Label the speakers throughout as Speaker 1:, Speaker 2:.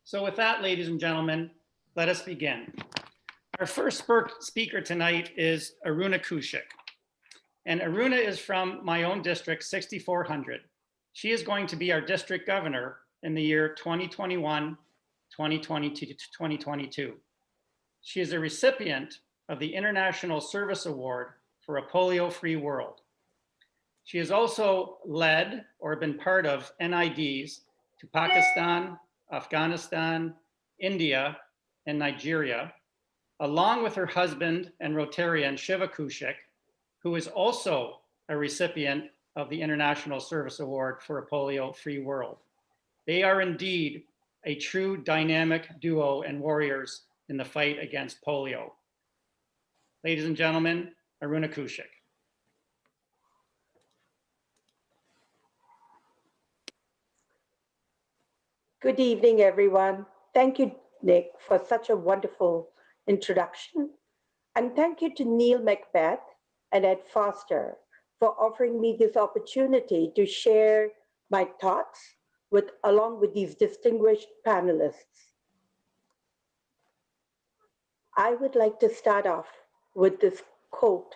Speaker 1: So with that, ladies and gentlemen, let us begin. Our first speaker tonight is Aruna Koushik. And Aruna is from my own district, 6400. She is going to be our district governor in the year 2021, 2022, 2022. She is a recipient of the International Service Award for a polio-free world. She has also led or been part of NIDs to Pakistan, Afghanistan, India, and Nigeria, along with her husband and Rotarian Shiva Koushik, who is also a recipient of the International Service Award for a polio-free world. They are indeed a true dynamic duo and warriors in the fight against polio. Ladies and gentlemen, Aruna Koushik.
Speaker 2: Good evening, everyone. Thank you, Nick, for such a wonderful introduction. And thank you to Neil McBeth and Ed Foster for offering me this opportunity to share my thoughts along with these distinguished panelists. I would like to start off with this quote.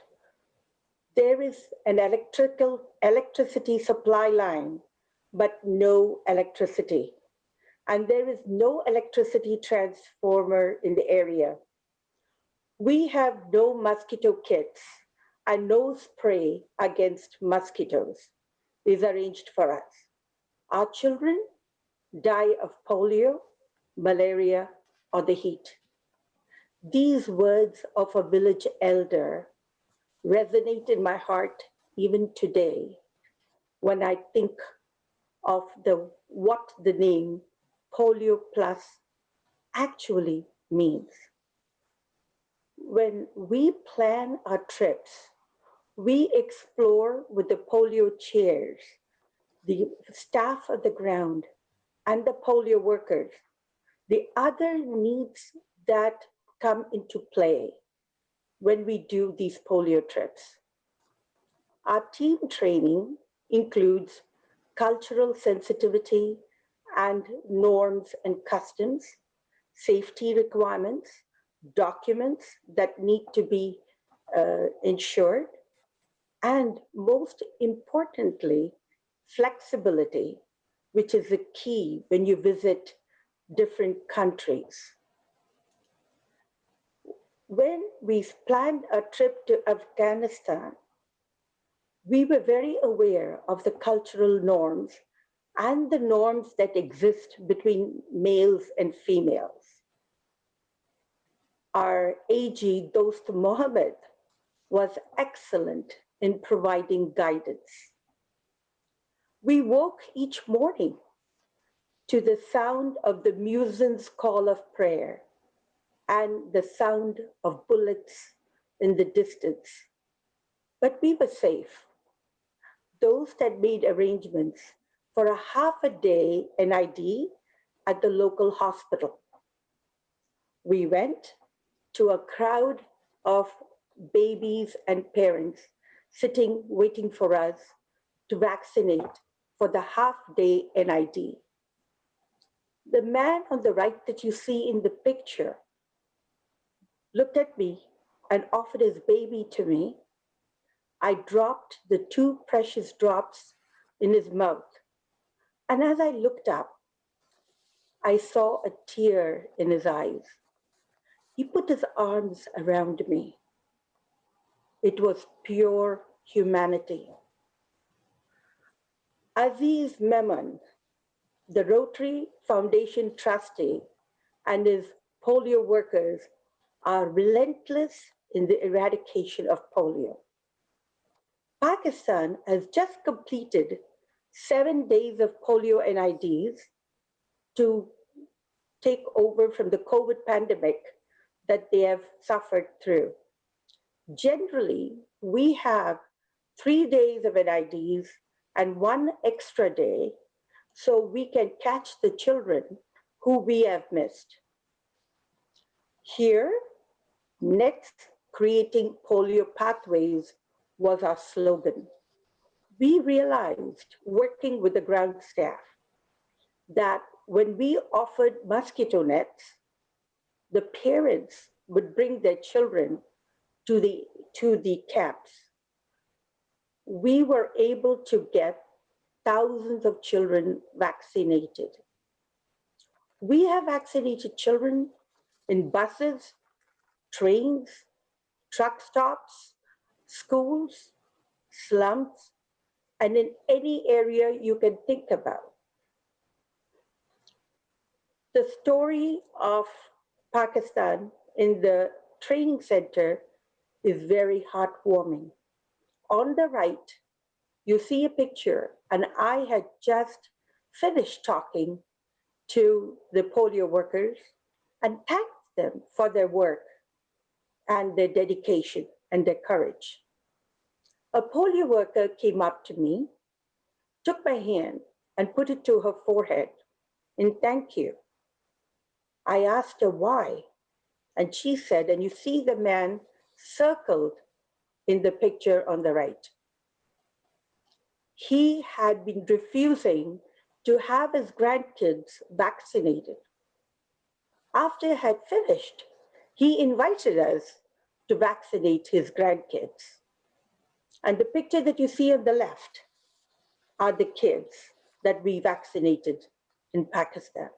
Speaker 2: There is an electricity supply line, but no electricity. And there is no electricity transformer in the area. We have no mosquito kits and no spray against mosquitoes is arranged for us. Our children die of polio, malaria, or the heat. These words of a village elder resonate in my heart even today when I think of what the name PolioPlus actually means. When we plan our trips, we explore with the polio chairs, the staff at the ground, and the polio workers, the other needs that come into play when we do these polio trips. Our team training includes cultural sensitivity and norms and customs, safety requirements, documents that need to be ensured, and most importantly, flexibility, which is the key when you visit different countries. When we planned a trip to Afghanistan, we were very aware of the cultural norms and the norms that exist between males and females. Our AG Dost Mohammed was excellent in providing guidance. We woke each morning to the sound of the muezzin's call of prayer and the sound of bullets in the distance. But we were safe. Those that made arrangements for a half a day NID at the local hospital. We went to a crowd of babies and parents sitting, waiting for us to vaccinate for the half-day NID. The man on the right that you see in the picture looked at me and offered his baby to me. I dropped the 2 precious drops in his mouth. And as I looked up, I saw a tear in his eyes. He put his arms around me. It was pure humanity. Aziz Memon, the Rotary Foundation trustee, and his polio workers are relentless in the eradication of polio. Pakistan has just completed 7 days of polio NIDs to take over from the COVID pandemic that they have suffered through. Generally, we have 3 days of NIDs and 1 extra day so we can catch the children who we have missed. Here, next, creating polio pathways was our slogan. We realized, working with the ground staff, that when we offered mosquito nets, the parents would bring their children to the camps. We were able to get thousands of children vaccinated. We have vaccinated children in buses, trains, truck stops, schools, slums, and in any area you can think about. The story of Pakistan in the training center is very heartwarming. On the right, you see a picture, and I had just finished talking to the polio workers and thanked them for their work and their dedication and their courage. A polio worker came up to me, took my hand, and put it to her forehead in thank you. I asked her why, and she said, and you see the man circled in the picture on the right. He had been refusing to have his grandkids vaccinated. After he had finished, he invited us to vaccinate his grandkids. And the picture that you see on the left are the kids that we vaccinated in Pakistan.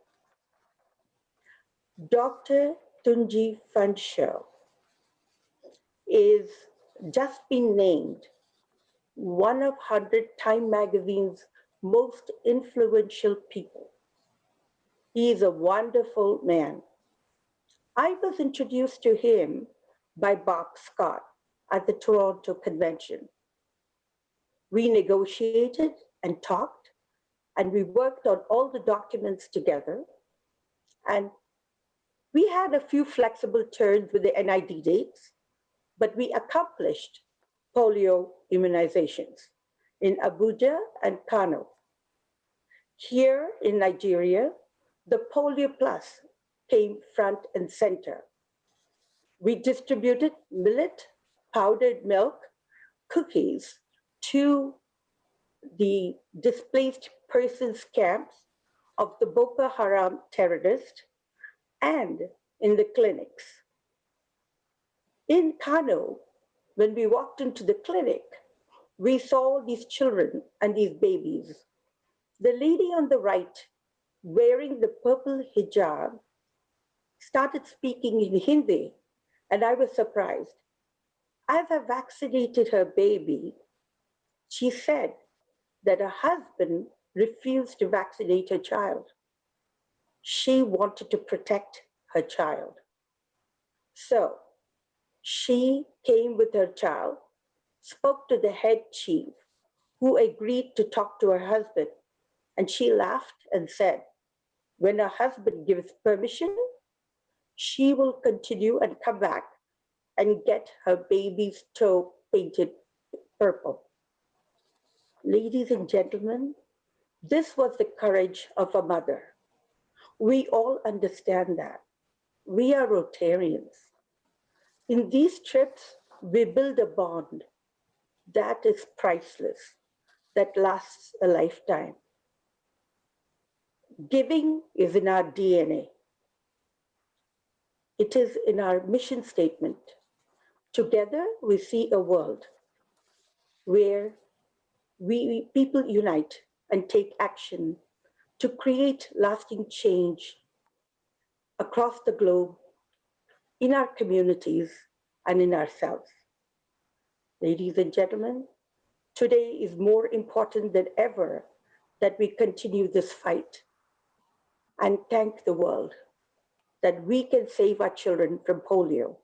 Speaker 2: Dr. Tunji Fanshaw is just been named one of 100 Time magazine's most influential people. He is a wonderful man. I was introduced to him by Bob Scott at the Toronto Convention. We negotiated and talked, and we worked on all the documents together. And we had a few flexible turns with the NID dates, but we accomplished polio immunizations in Abuja and Kano. Here in Nigeria, the PolioPlus came front and center. We distributed millet, powdered milk, cookies to the displaced persons camps of the Boko Haram terrorists and in the clinics. In Kano, when we walked into the clinic, we saw these children and these babies. The lady on the right, wearing the purple hijab, started speaking in Hindi, and I was surprised. As I vaccinated her baby, she said that her husband refused to vaccinate her child. She wanted to protect her child. So she came with her child, spoke to the head chief, who agreed to talk to her husband. And she laughed and said, when her husband gives permission, she will continue and come back and get her baby's toe painted purple. Ladies and gentlemen, this was the courage of a mother. We all understand that. We are Rotarians. In these trips, we build a bond that is priceless, that lasts a lifetime. Giving is in our DNA. It is in our mission statement. Together, we see a world where people unite and take action to create lasting change across the globe, in our communities, and in ourselves. Ladies and gentlemen, today is more important than ever that we continue this fight and thank the world that we can save our children from polio.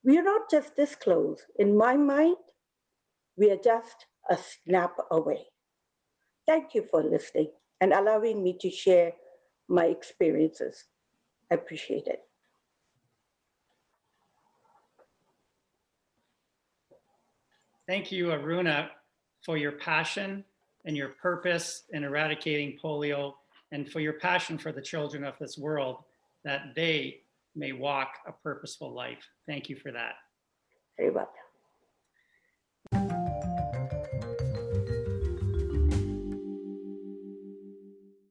Speaker 2: We are not just this close. In my mind, we are just a snap away. Thank you for listening and allowing me to share my experiences. I appreciate it.
Speaker 1: Thank you, Aruna, for your passion and your purpose in eradicating polio, and for your passion for the children of this world, that they may walk a purposeful life. Thank you for that.
Speaker 2: Very welcome.